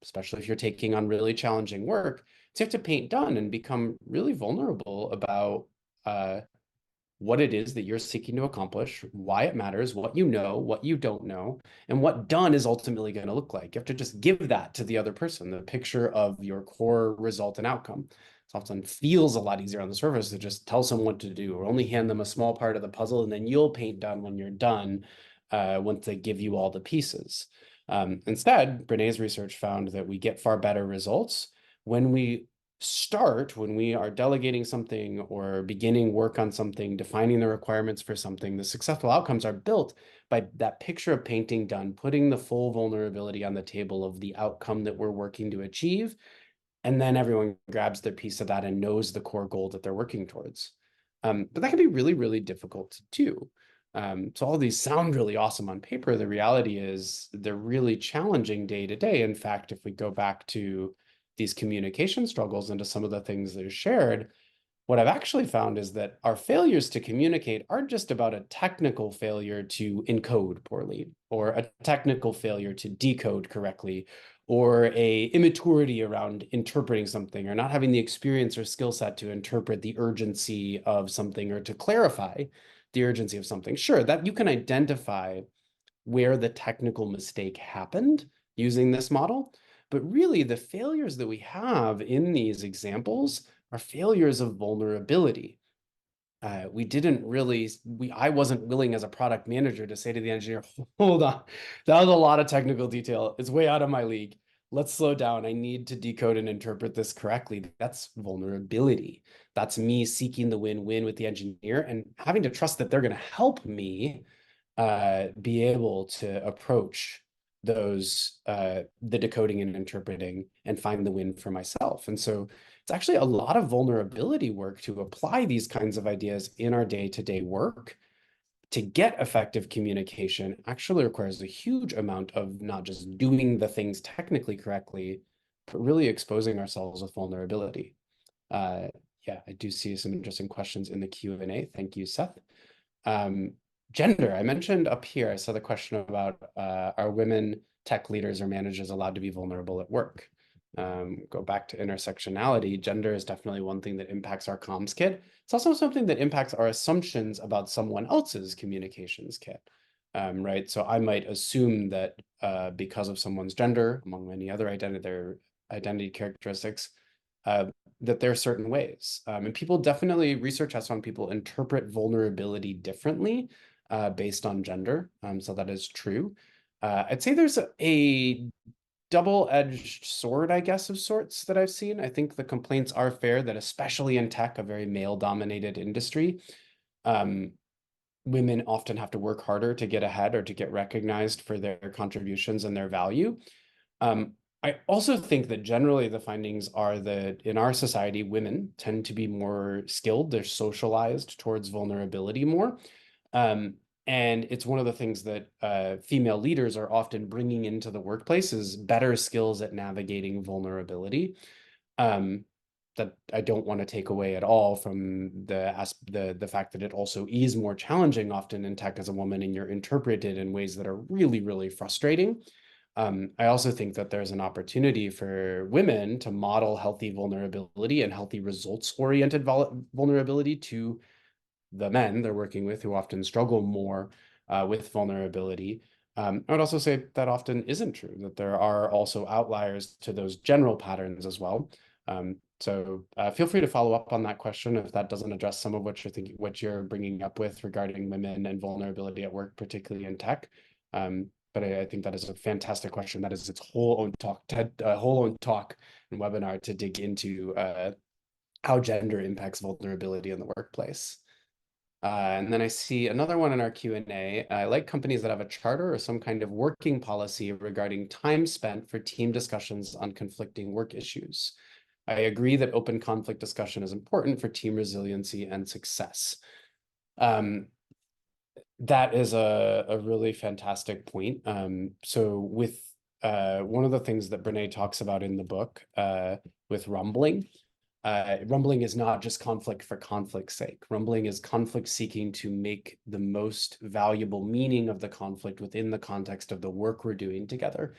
especially if you're taking on really challenging work. So you have to paint done and become really vulnerable about what it is that you're seeking to accomplish, why it matters, what you know, what you don't know, and what done is ultimately going to look like. You have to just give that to the other person, the picture of your core result and outcome. It often feels a lot easier on the surface to just tell someone what to do or only hand them a small part of the puzzle, and then you'll paint done when you're done once they give you all the pieces. Instead, Brené's research found that we get far better results when we start when we are delegating something or beginning work on something, defining the requirements for something, the successful outcomes are built by that picture of painting done, putting the full vulnerability on the table of the outcome that we're working to achieve. And then everyone grabs their piece of that and knows the core goal that they're working towards. But that can be really, really difficult to do. So all these sound really awesome on paper. The reality is they're really challenging day to day. In fact, if we go back to these communication struggles and to some of the things that are shared, what I've actually found is that our failures to communicate aren't just about a technical failure to encode poorly, or a technical failure to decode correctly, or a immaturity around interpreting something, or not having the experience or skill set to interpret the urgency of something or to clarify the urgency of something. Sure, that you can identify where the technical mistake happened using this model. But really, the failures that we have in these examples are failures of vulnerability. I wasn't willing as a product manager to say to the engineer, hold on, that was a lot of technical detail. It's way out of my league. Let's slow down. I need to decode and interpret this correctly. That's vulnerability. That's me seeking the win-win with the engineer and having to trust that they're going to help me be able to approach the decoding and interpreting and find the win for myself. And so it's actually a lot of vulnerability work to apply these kinds of ideas in our day-to-day work. To get effective communication actually requires a huge amount of not just doing the things technically correctly, but really exposing ourselves with vulnerability. Uh, yeah, I do see some interesting questions in the Q&A. Thank you, Seth. Gender, I mentioned up here, I saw the question about are women tech leaders or managers allowed to be vulnerable at work? Go back to intersectionality. Gender is definitely one thing that impacts our comms kit. It's also something that impacts our assumptions about someone else's communications kit, right? So I might assume that because of someone's gender, among many other their identity characteristics, uh, that there are certain ways. And people definitely, research has found people interpret vulnerability differently based on gender. So that is true. I'd say there's a double-edged sword, I guess, of sorts that I've seen. I think the complaints are fair that especially in tech, a very male-dominated industry, women often have to work harder to get ahead or to get recognized for their contributions and their value. I also think that generally the findings are that in our society, women tend to be more skilled. They're socialized towards vulnerability more. And it's one of the things that female leaders are often bringing into the workplace is better skills at navigating vulnerability. That I don't want to take away at all from the fact that it also is more challenging often in tech as a woman, and you're interpreted in ways that are really, really frustrating. I also think that there's an opportunity for women to model healthy vulnerability and healthy results-oriented vulnerability to the men they're working with, who often struggle more with vulnerability. I would also say that often isn't true, that there are also outliers to those general patterns as well. So feel free to follow up on that question if that doesn't address some of what you're thinking, what you're bringing up with regarding women and vulnerability at work, particularly in tech. But I think that is a fantastic question. That is its whole own talk, whole own talk and webinar to dig into how gender impacts vulnerability in the workplace. And then I see another one in our Q&A. I like companies that have a charter or some kind of working policy regarding time spent for team discussions on conflicting work issues. I agree that open conflict discussion is important for team resiliency and success. That is a really fantastic point. So with one of the things that Brene talks about in the book with rumbling, rumbling is not just conflict for conflict's sake. Rumbling is conflict seeking to make the most valuable meaning of the conflict within the context of the work we're doing together.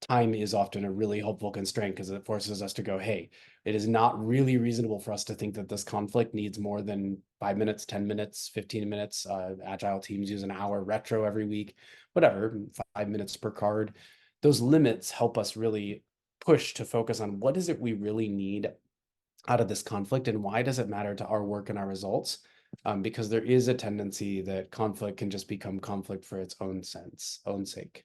Time is often a really helpful constraint because it forces us to go, hey, it is not really reasonable for us to think that this conflict needs more than 5 minutes, 10 minutes, 15 minutes. Agile teams use an hour, retro every week, whatever, 5 minutes per card. Those limits help us really push to focus on what is it we really need out of this conflict and why does it matter to our work and our results? Because there is a tendency that conflict can just become conflict for its own sake.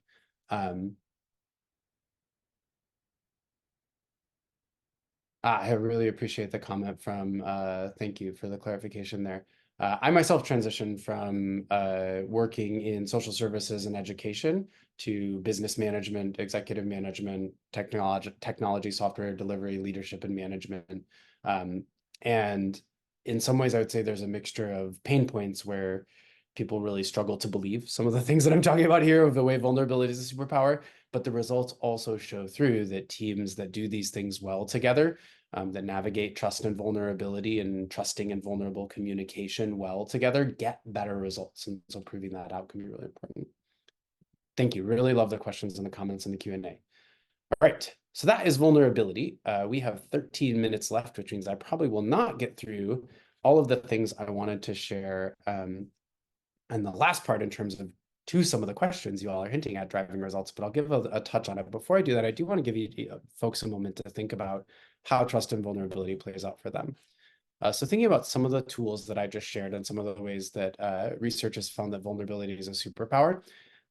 I really appreciate the comment from, thank you for the clarification there. I myself transitioned from working in social services and education to business management, executive management, technology, software delivery, leadership, and management. Um, and in some ways, I would say there's a mixture of pain points where people really struggle to believe some of the things that I'm talking about here of the way vulnerability is a superpower, but the results also show through that teams that do these things well together, that navigate trust and vulnerability and trusting and vulnerable communication well together, get better results. And so proving that out can be really important. Thank you. Really love the questions and the comments in the Q&A. All right, so that is vulnerability. We have 13 minutes left, which means I probably will not get through all of the things I wanted to share. And the last part in terms of to some of the questions you all are hinting at driving results, but I'll give a touch on it. Before I do that, I do want to give you folks a moment to think about how trust and vulnerability plays out for them. So thinking about some of the tools that I just shared and some of the ways that research has found that vulnerability is a superpower.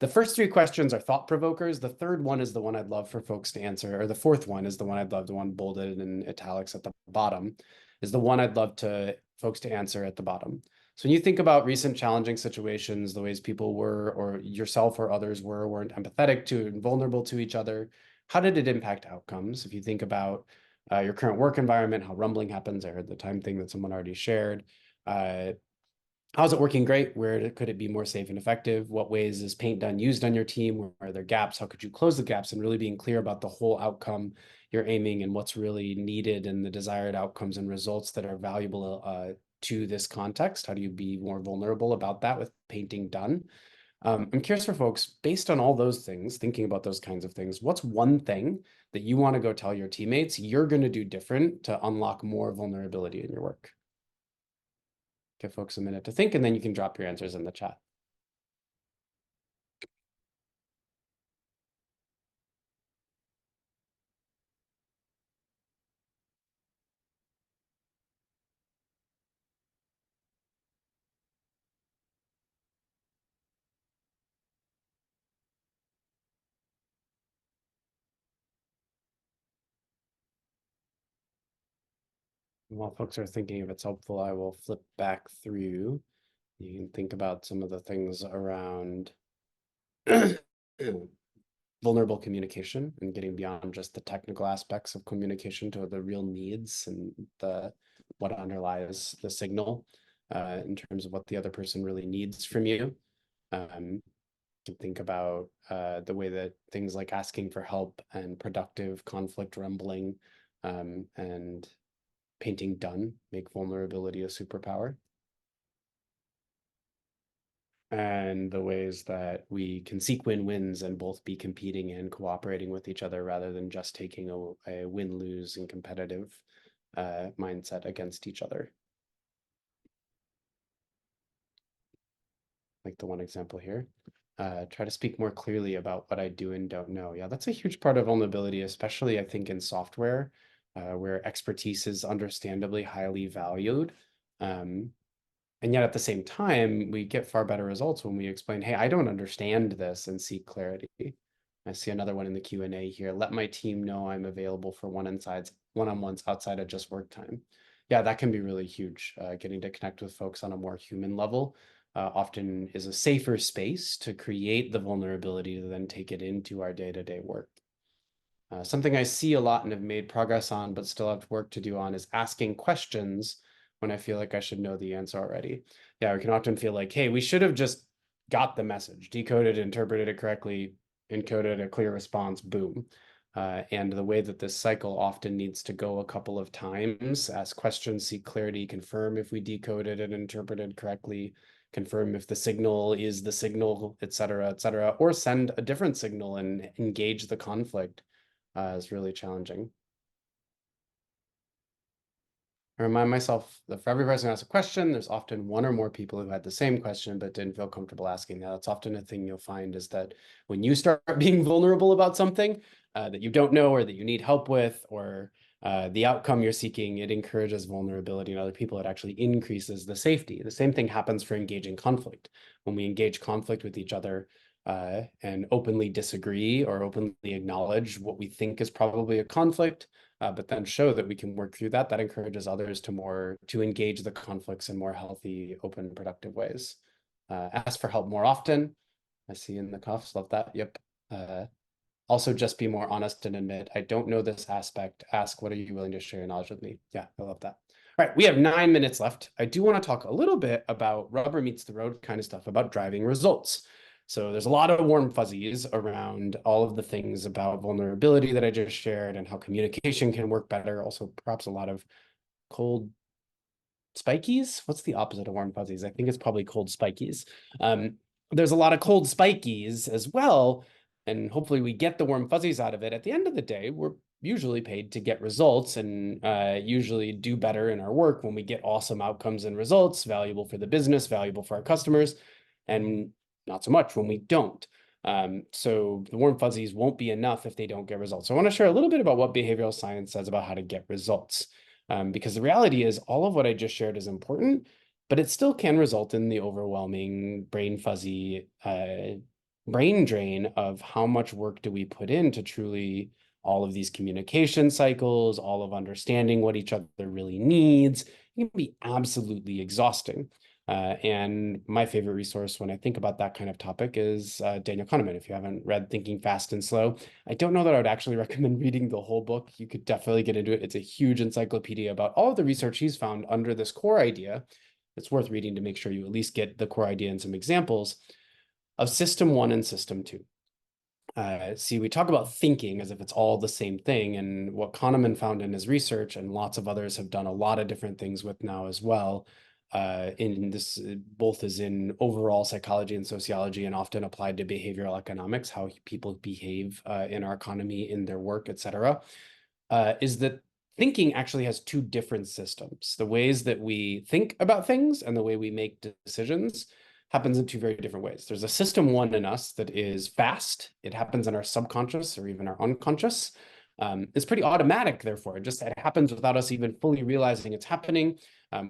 The first three questions are thought provokers. The third one is the one I'd love for folks to answer, or the fourth one is the one I'd love, the one bolded in italics at the bottom, is the one I'd love to folks to answer at the bottom. So when you think about recent challenging situations, the ways people were, or yourself or others were, weren't empathetic to and vulnerable to each other, how did it impact outcomes? If you think about your current work environment, how rumbling happens. I heard the time thing that someone already shared. How's it working great? Where could it be more safe and effective? What ways is paint done used on your team? Where are there gaps? How could you close the gaps? And really being clear about the whole outcome you're aiming and what's really needed and the desired outcomes and results that are valuable to this context. How do you be more vulnerable about that with painting done? I'm curious for folks, based on all those things, thinking about those kinds of things, what's one thing that you want to go tell your teammates you're going to do different to unlock more vulnerability in your work? Give folks a minute to think, and then you can drop your answers in the chat. While folks are thinking if it's helpful, I will flip back through. You can think about some of the things around vulnerable communication and getting beyond just the technical aspects of communication to the real needs and what underlies the signal in terms of what the other person really needs from you. Can think about the way that things like asking for help and productive conflict rumbling and painting done make vulnerability a superpower. And the ways that we can seek win-wins and both be competing and cooperating with each other rather than just taking a win-lose and competitive mindset against each other. Like the one example here. Try to speak more clearly about what I do and don't know. Yeah, that's a huge part of vulnerability, especially I think in software, where expertise is understandably highly valued. And yet at the same time, we get far better results when we explain, hey, I don't understand this and seek clarity. I see another one in the Q&A here. Let my team know I'm available for one-on-ones outside of just work time. Yeah, that can be really huge. Getting to connect with folks on a more human level often is a safer space to create the vulnerability to then take it into our day-to-day work. Something I see a lot and have made progress on, but still have work to do on is asking questions when I feel like I should know the answer already. Yeah, we can often feel like, hey, we should have just got the message, decoded, interpreted it correctly, encoded a clear response, boom. And the way that this cycle often needs to go a couple of times, ask questions, seek clarity, confirm if we decoded and interpreted correctly, confirm if the signal is the signal, et cetera, or send a different signal and engage the conflict is really challenging. I remind myself that for every person who asks a question, there's often one or more people who had the same question but didn't feel comfortable asking that. That's often a thing you'll find is that when you start being vulnerable about something that you don't know or that you need help with or the outcome you're seeking, it encourages vulnerability in other people. It actually increases the safety. The same thing happens for engaging conflict. When we engage conflict with each other and openly disagree or openly acknowledge what we think is probably a conflict, but then show that we can work through that. That encourages others to engage the conflicts in more healthy, open, productive ways. Ask for help more often. I see in the cuffs, love that. Yep. Also, just be more honest and admit, I don't know this aspect. Ask, what are you willing to share your knowledge with me? Yeah, I love that. All right, we have 9 minutes left. I do want to talk a little bit about rubber meets the road kind of stuff about driving results. So there's a lot of warm fuzzies around all of the things about vulnerability that I just shared and how communication can work better. Also, perhaps a lot of cold spikies. What's the opposite of warm fuzzies? I think it's probably cold spikies. There's a lot of cold spikies as well, and hopefully we get the warm fuzzies out of it. At the end of the day, we're usually paid to get results and usually do better in our work when we get awesome outcomes and results, valuable for the business, valuable for our customers, and not so much when we don't. So the warm fuzzies won't be enough if they don't get results. So I want to share a little bit about what behavioral science says about how to get results. Because the reality is all of what I just shared is important, but it still can result in the overwhelming brain fuzzy brain drain of how much work do we put into truly all of these communication cycles, all of understanding what each other really needs. It can be absolutely exhausting. And my favorite resource when I think about that kind of topic is Daniel Kahneman. If you haven't read Thinking Fast and Slow, I don't know that I would actually recommend reading the whole book. You could definitely get into it. It's a huge encyclopedia about all of the research he's found under this core idea. It's worth reading to make sure you at least get the core idea and some examples of system one and system two. See, we talk about thinking as if it's all the same thing. And what Kahneman found in his research, and lots of others have done a lot of different things with now as well, in this, both as in overall psychology and sociology and often applied to behavioral economics, how people behave in our economy, in their work, et cetera, is that thinking actually has two different systems. The ways that we think about things and the way we make decisions happens in two very different ways. There's a system one in us that is fast. It happens in our subconscious or even our unconscious. It's pretty automatic, therefore. It happens without us even fully realizing it's happening.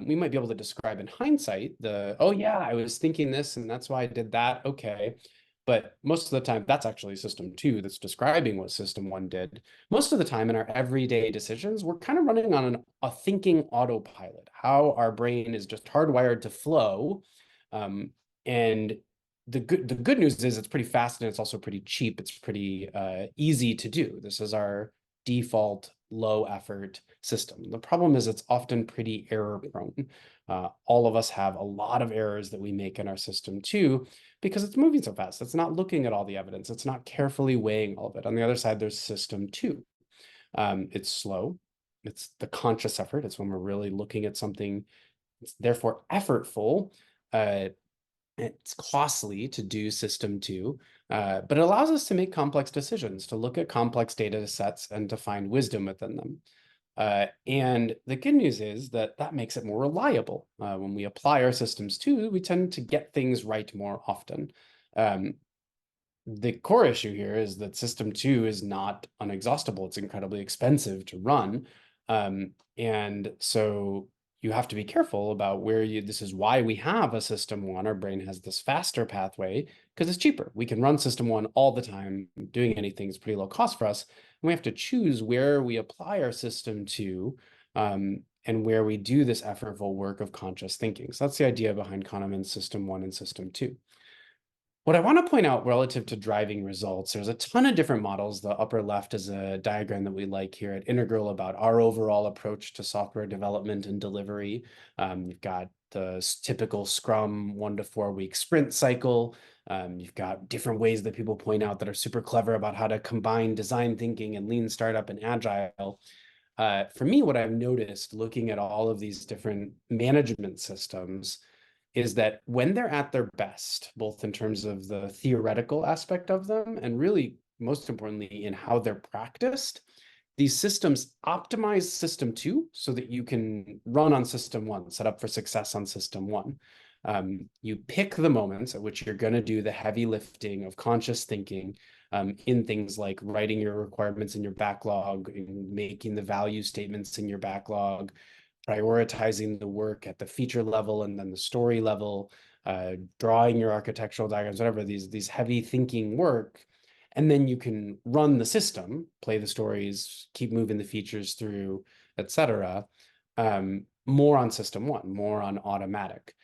We might be able to describe in hindsight oh yeah, I was thinking this and that's why I did that. Okay. But most of the time, that's actually system two that's describing what system one did. Most of the time in our everyday decisions, we're kind of running on a thinking autopilot, how our brain is just hardwired to flow. And the good news is it's pretty fast and it's also pretty cheap. It's pretty easy to do. This is our default low effort system. The problem is it's often pretty error prone. All of us have a lot of errors that we make in our system too, because it's moving so fast. It's not looking at all the evidence. It's not carefully weighing all of it. On the other side, there's system two. It's slow. It's the conscious effort. It's when we're really looking at something. It's therefore effortful. It's costly to do system two, but it allows us to make complex decisions, to look at complex data sets and to find wisdom within them. And the good news is that that makes it more reliable. When we apply our systems two, we tend to get things right more often. The core issue here is that system two is not unexhaustible. It's incredibly expensive to run. And so you have to be careful about this is why we have a system one. Our brain has this faster pathway because it's cheaper. We can run system one all the time. Doing anything is pretty low cost for us. And we have to choose where we apply our system two, and where we do this effortful work of conscious thinking. So that's the idea behind Kahneman's system one and system two. What I want to point out relative to driving results, there's a ton of different models. The upper left is a diagram that we like here at Integral about our overall approach to software development and delivery. You've got the typical Scrum 1 to 4 week sprint cycle. You've got different ways that people point out that are super clever about how to combine design thinking and lean startup and agile. For me, what I've noticed looking at all of these different management systems is that when they're at their best, both in terms of the theoretical aspect of them and really most importantly in how they're practiced, these systems optimize system two so that you can run on system one, set up for success on system one. You pick the moments at which you're going to do the heavy lifting of conscious thinking, in things like writing your requirements in your backlog, making the value statements in your backlog, prioritizing the work at the feature level and then the story level, drawing your architectural diagrams, whatever, these heavy thinking work. And then you can run the system, play the stories, keep moving the features through, etc. More on system one, more on automatic.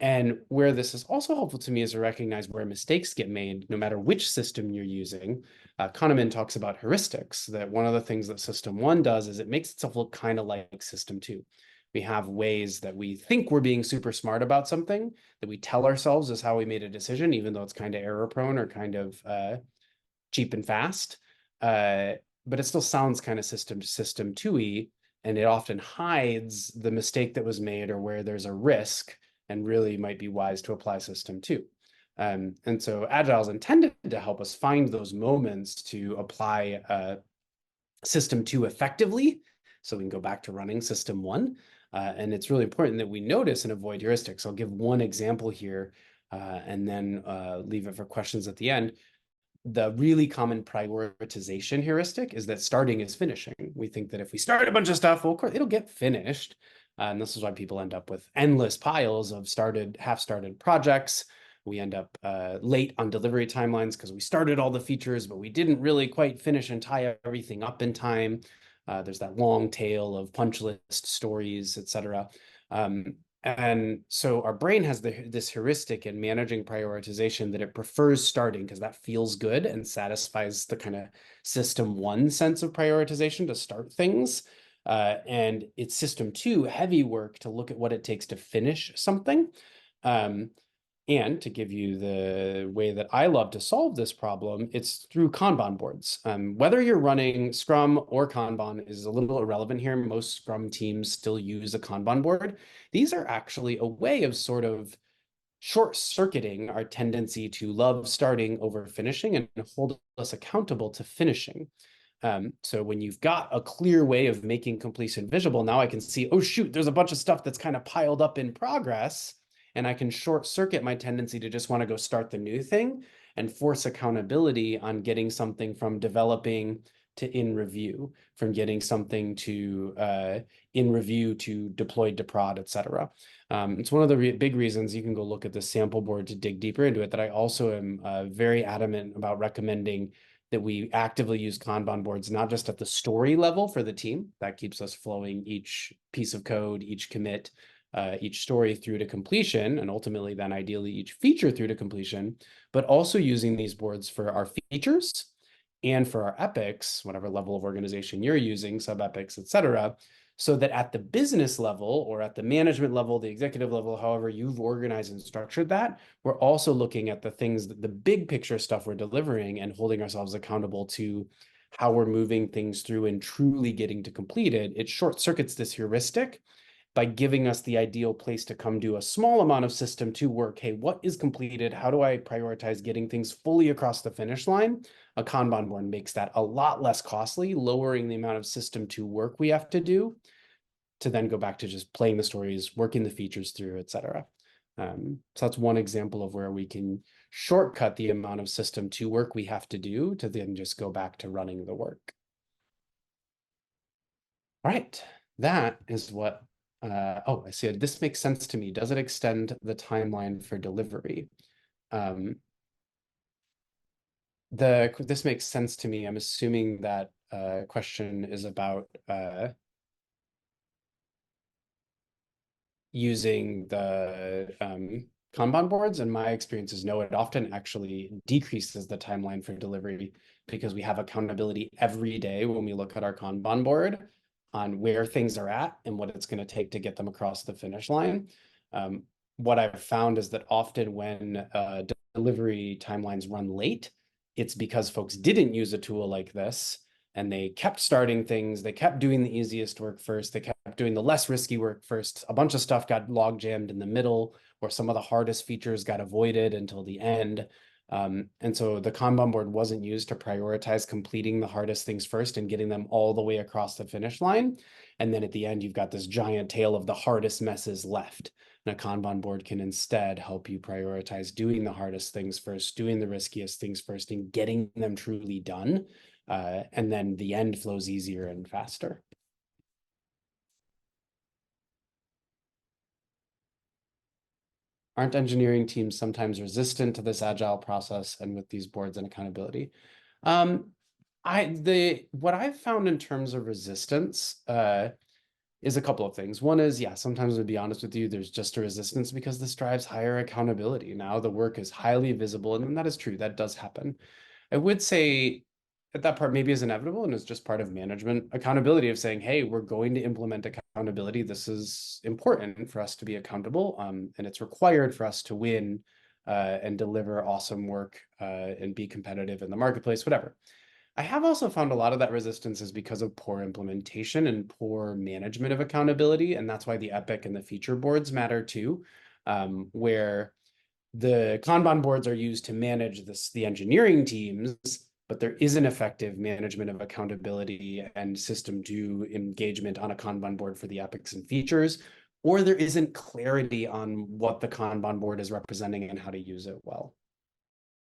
And where this is also helpful to me is to recognize where mistakes get made, no matter which system you're using. Kahneman talks about heuristics, that one of the things that system one does is it makes itself look kind of like system two. We have ways that we think we're being super smart about something that we tell ourselves is how we made a decision, even though it's kind of error prone or kind of cheap and fast. But it still sounds kind of system two-y, and it often hides the mistake that was made or where there's a risk and really might be wise to apply system two. And so Agile is intended to help us find those moments to apply system two effectively, so we can go back to running system one. And it's really important that we notice and avoid heuristics. I'll give one example here and then leave it for questions at the end. The really common prioritization heuristic is that starting is finishing. We think that if we start a bunch of stuff, well, of course, it'll get finished. And this is why people end up with endless piles of half-started projects. We end up late on delivery timelines because we started all the features, but we didn't really quite finish and tie everything up in time. There's that long tail of punch list stories, etc. And so our brain has this heuristic in managing prioritization that it prefers starting because that feels good and satisfies the kind of system one sense of prioritization to start things. And it's system two heavy work to look at what it takes to finish something. And to give you the way that I love to solve this problem, it's through Kanban boards. Whether you're running Scrum or Kanban is a little irrelevant here. Most Scrum teams still use a Kanban board. These are actually a way of sort of short-circuiting our tendency to love starting over finishing and hold us accountable to finishing. So when you've got a clear way of making completion visible, now I can see, oh, shoot, there's a bunch of stuff that's kind of piled up in progress. And I can short circuit my tendency to just want to go start the new thing and force accountability on getting something from developing to in review, from getting something to in review to deployed to prod, et cetera. It's one of the big reasons you can go look at the sample board to dig deeper into it, that I also am very adamant about recommending that we actively use Kanban boards, not just at the story level for the team. That keeps us flowing each piece of code, each commit, each story through to completion, and ultimately then ideally each feature through to completion, but also using these boards for our features and for our epics, whatever level of organization you're using, sub epics, et cetera, so that at the business level or at the management level, the executive level, however you've organized and structured that, we're also looking at the things, the big picture stuff we're delivering and holding ourselves accountable to how we're moving things through and truly getting to completed. It short circuits this heuristic by giving us the ideal place to come do a small amount of system two work. Hey, what is completed? How do I prioritize getting things fully across the finish line? A Kanban board makes that a lot less costly, lowering the amount of system two work we have to do to then go back to just playing the stories, working the features through, et cetera. So that's one example of where we can shortcut the amount of system two work we have to do to then just go back to running the work. All right, that is what oh, I see. This makes sense to me. Does it extend the timeline for delivery? This makes sense to me. I'm assuming that question is about using the Kanban boards, and my experience is no, it often actually decreases the timeline for delivery because we have accountability every day when we look at our Kanban board on where things are at and what it's going to take to get them across the finish line. What I've found is that often when delivery timelines run late, it's because folks didn't use a tool like this and they kept starting things. They kept doing the easiest work first. They kept doing the less risky work first. A bunch of stuff got log jammed in the middle, or some of the hardest features got avoided until the end. And so the Kanban board wasn't used to prioritize completing the hardest things first and getting them all the way across the finish line. And then at the end, you've got this giant tail of the hardest messes left. And a Kanban board can instead help you prioritize doing the hardest things first, doing the riskiest things first, and getting them truly done. And then the end flows easier and faster. Aren't engineering teams sometimes resistant to this agile process and with these boards and accountability? Um, what I've found in terms of resistance is a couple of things. One is, yeah, sometimes to be honest with you, there's just a resistance because this drives higher accountability. Now the work is highly visible, and that is true. That does happen. I would say that that part maybe is inevitable and is just part of management accountability of saying, hey, we're going to implement accountability. This is important for us to be accountable, and it's required for us to win and deliver awesome work and be competitive in the marketplace, whatever. I have also found a lot of that resistance is because of poor implementation and poor management of accountability. And that's why the Epic and the feature boards matter too, where the Kanban boards are used to manage the engineering teams, but there isn't effective management of accountability and system to engagement on a Kanban board for the epics and features, or there isn't clarity on what the Kanban board is representing and how to use it well.